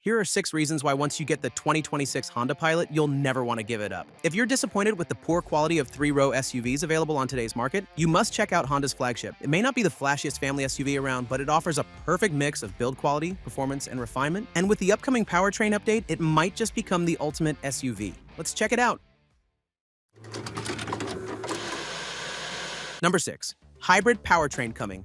Here are 6 reasons why once you get the 2026 Honda Pilot, you'll never want to give it up. If you're disappointed with the poor quality of 3-row SUVs available on today's market, you must check out Honda's flagship. It may not be the flashiest family SUV around, but it offers a perfect mix of build quality, performance, and refinement. And with the upcoming powertrain update, it might just become the ultimate SUV. Let's check it out. Number 6. Hybrid powertrain coming.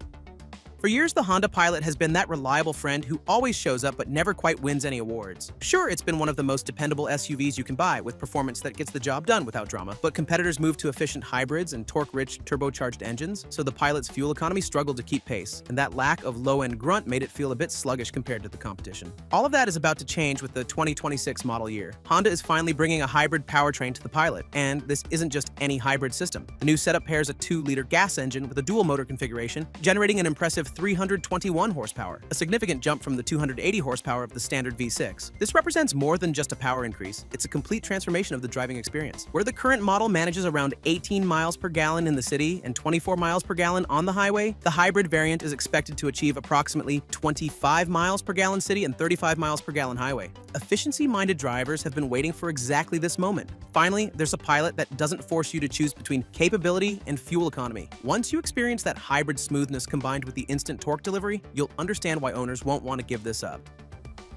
For years, the Honda Pilot has been that reliable friend who always shows up but never quite wins any awards. Sure, it's been one of the most dependable SUVs you can buy, with performance that gets the job done without drama, but competitors moved to efficient hybrids and torque-rich turbocharged engines, so the Pilot's fuel economy struggled to keep pace, and that lack of low-end grunt made it feel a bit sluggish compared to the competition. All of that is about to change with the 2026 model year. Honda is finally bringing a hybrid powertrain to the Pilot, and this isn't just any hybrid system. The new setup pairs a 2-liter gas engine with a dual-motor configuration, generating an impressive 321 horsepower, a significant jump from the 280 horsepower of the standard V6. This represents more than just a power increase. It's a complete transformation of the driving experience. Where the current model manages around 18 miles per gallon in the city and 24 miles per gallon on the highway, the hybrid variant is expected to achieve approximately 25 miles per gallon city and 35 miles per gallon highway. Efficiency-minded drivers have been waiting for exactly this moment. Finally, there's a Pilot that doesn't force you to choose between capability and fuel economy. Once you experience that hybrid smoothness combined with the instant torque delivery, you'll understand why owners won't want to give this up.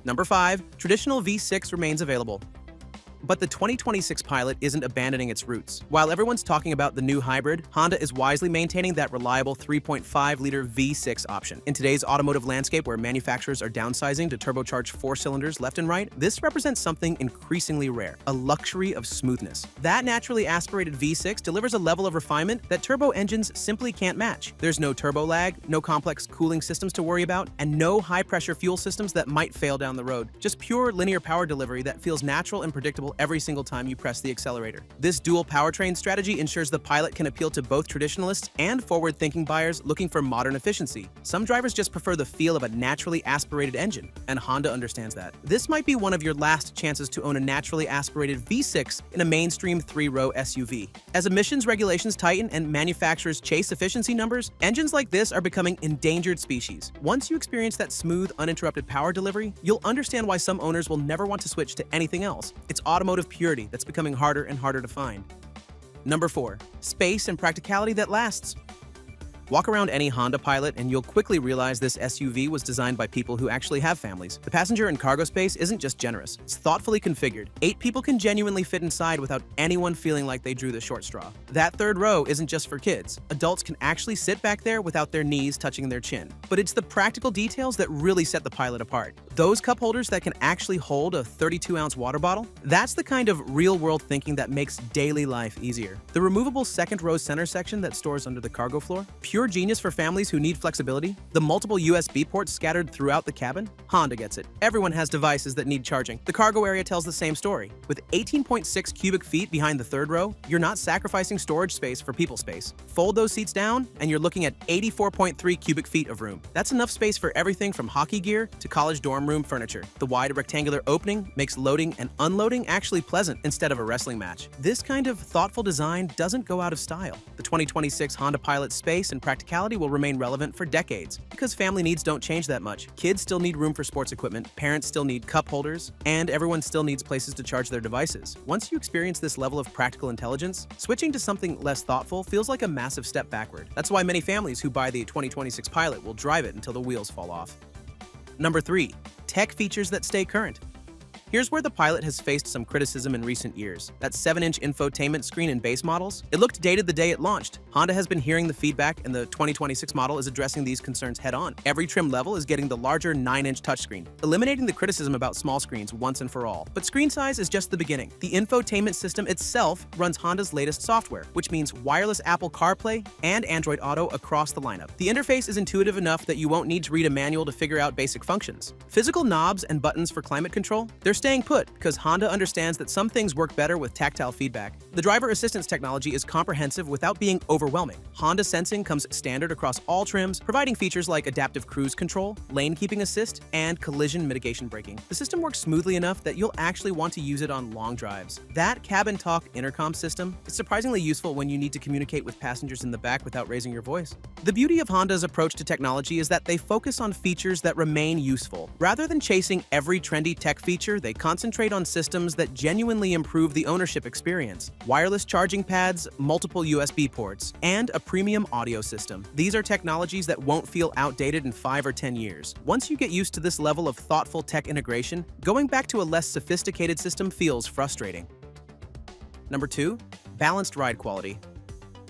Number 5. Traditional V6 remains available. But the 2026 Pilot isn't abandoning its roots. While everyone's talking about the new hybrid, Honda is wisely maintaining that reliable 3.5-liter V6 option. In today's automotive landscape where manufacturers are downsizing to turbocharge 4 cylinders left and right, this represents something increasingly rare, a luxury of smoothness. That naturally aspirated V6 delivers a level of refinement that turbo engines simply can't match. There's no turbo lag, no complex cooling systems to worry about, and no high-pressure fuel systems that might fail down the road. Just pure linear power delivery that feels natural and predictable every single time you press the accelerator. This dual powertrain strategy ensures the Pilot can appeal to both traditionalists and forward-thinking buyers looking for modern efficiency. Some drivers just prefer the feel of a naturally aspirated engine, and Honda understands that. This might be one of your last chances to own a naturally aspirated V6 in a mainstream 3-row SUV. As emissions regulations tighten and manufacturers chase efficiency numbers, engines like this are becoming endangered species. Once you experience that smooth, uninterrupted power delivery, you'll understand why some owners will never want to switch to anything else. It's automotive purity that's becoming harder and harder to find. Number 4. Space and practicality that lasts. Walk around any Honda Pilot and you'll quickly realize this SUV was designed by people who actually have families. The passenger and cargo space isn't just generous, it's thoughtfully configured. 8 people can genuinely fit inside without anyone feeling like they drew the short straw. That 3rd row isn't just for kids. Adults can actually sit back there without their knees touching their chin. But it's the practical details that really set the Pilot apart. Those cup holders that can actually hold a 32-ounce water bottle, that's the kind of real-world thinking that makes daily life easier. The removable 2nd row center section that stores under the cargo floor, pure genius for families who need flexibility. The multiple USB ports scattered throughout the cabin? Honda gets it. Everyone has devices that need charging. The cargo area tells the same story. With 18.6 cubic feet behind the 3rd row, you're not sacrificing storage space for people space. Fold those seats down, and you're looking at 84.3 cubic feet of room. That's enough space for everything from hockey gear to college dorm room furniture. The wide rectangular opening makes loading and unloading actually pleasant instead of a wrestling match. This kind of thoughtful design doesn't go out of style. The 2026 Honda Pilot space and practicality will remain relevant for decades because family needs don't change that much. Kids still need room for sports equipment, parents still need cup holders, and everyone still needs places to charge their devices. Once you experience this level of practical intelligence, switching to something less thoughtful feels like a massive step backward. That's why many families who buy the 2026 Pilot will drive it until the wheels fall off. Number 3. Tech features that stay current. Here's where the Pilot has faced some criticism in recent years. That 7-inch infotainment screen in base models, it looked dated the day it launched. Honda has been hearing the feedback, and the 2026 model is addressing these concerns head-on. Every trim level is getting the larger 9-inch touchscreen, eliminating the criticism about small screens once and for all. But screen size is just the beginning. The infotainment system itself runs Honda's latest software, which means wireless Apple CarPlay and Android Auto across the lineup. The interface is intuitive enough that you won't need to read a manual to figure out basic functions. Physical knobs and buttons for climate control, they're staying put because Honda understands that some things work better with tactile feedback. The driver assistance technology is comprehensive without being overwhelming. Honda Sensing comes standard across all trims, providing features like adaptive cruise control, lane keeping assist, and collision mitigation braking. The system works smoothly enough that you'll actually want to use it on long drives. That cabin talk intercom system is surprisingly useful when you need to communicate with passengers in the back without raising your voice. The beauty of Honda's approach to technology is that they focus on features that remain useful. Rather than chasing every trendy tech feature, they concentrate on systems that genuinely improve the ownership experience. Wireless charging pads, multiple USB ports, and a premium audio system. These are technologies that won't feel outdated in 5 or 10 years. Once you get used to this level of thoughtful tech integration, going back to a less sophisticated system feels frustrating. Number 2. Balanced ride quality.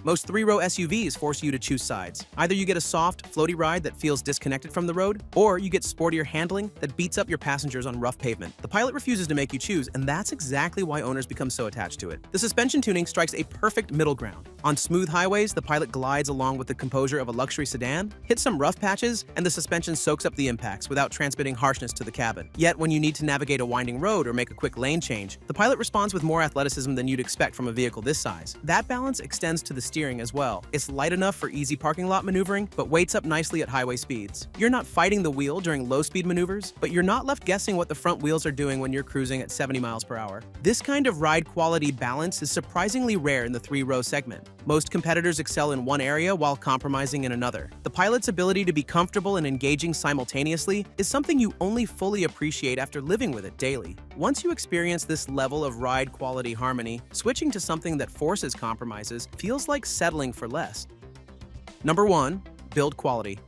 Most three-row SUVs force you to choose sides. Either you get a soft, floaty ride that feels disconnected from the road, or you get sportier handling that beats up your passengers on rough pavement. The Pilot refuses to make you choose, and that's exactly why owners become so attached to it. The suspension tuning strikes a perfect middle ground. On smooth highways, the Pilot glides along with the composure of a luxury sedan, hits some rough patches, and the suspension soaks up the impacts without transmitting harshness to the cabin. Yet, when you need to navigate a winding road or make a quick lane change, the Pilot responds with more athleticism than you'd expect from a vehicle this size. That balance extends to the steering as well. It's light enough for easy parking lot maneuvering, but weights up nicely at highway speeds. You're not fighting the wheel during low-speed maneuvers, but you're not left guessing what the front wheels are doing when you're cruising at 70 miles per hour. This kind of ride quality balance is surprisingly rare in the three-row segment. Most competitors excel in one area while compromising in another. The Pilot's ability to be comfortable and engaging simultaneously is something you only fully appreciate after living with it daily. Once you experience this level of ride quality harmony, switching to something that forces compromises feels like settling for less. Number 1. Build quality.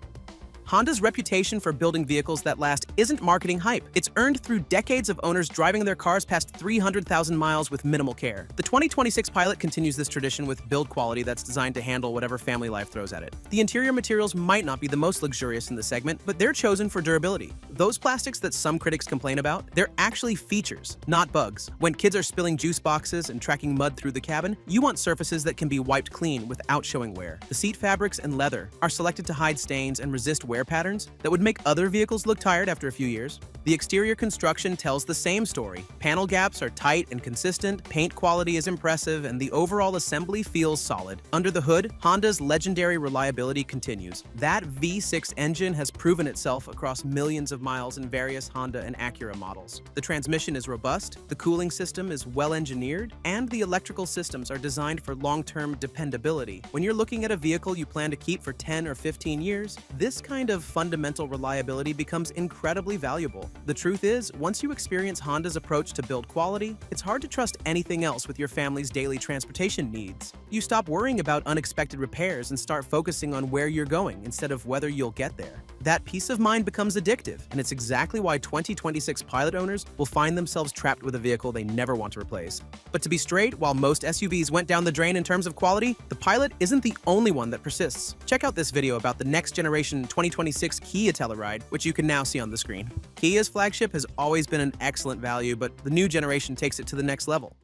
Honda's reputation for building vehicles that last isn't marketing hype. It's earned through decades of owners driving their cars past 300,000 miles with minimal care. The 2026 Pilot continues this tradition with build quality that's designed to handle whatever family life throws at it. The interior materials might not be the most luxurious in the segment, but they're chosen for durability. Those plastics that some critics complain about, they're actually features, not bugs. When kids are spilling juice boxes and tracking mud through the cabin, you want surfaces that can be wiped clean without showing wear. The seat fabrics and leather are selected to hide stains and resist wear patterns that would make other vehicles look tired after a few years. The exterior construction tells the same story. Panel gaps are tight and consistent, paint quality is impressive, and the overall assembly feels solid. Under the hood, Honda's legendary reliability continues. That V6 engine has proven itself across millions of miles in various Honda and Acura models. The transmission is robust, the cooling system is well engineered, and the electrical systems are designed for long-term dependability. When you're looking at a vehicle you plan to keep for 10 or 15 years, this kind of fundamental reliability becomes incredibly valuable. The truth is, once you experience Honda's approach to build quality, it's hard to trust anything else with your family's daily transportation needs. You stop worrying about unexpected repairs and start focusing on where you're going instead of whether you'll get there. That peace of mind becomes addictive, and it's exactly why 2026 Pilot owners will find themselves trapped with a vehicle they never want to replace. But to be straight, while most SUVs went down the drain in terms of quality, the Pilot isn't the only one that persists. Check out this video about the next generation 2026 Kia Telluride, which you can now see on the screen. Kia's flagship has always been an excellent value, but the new generation takes it to the next level.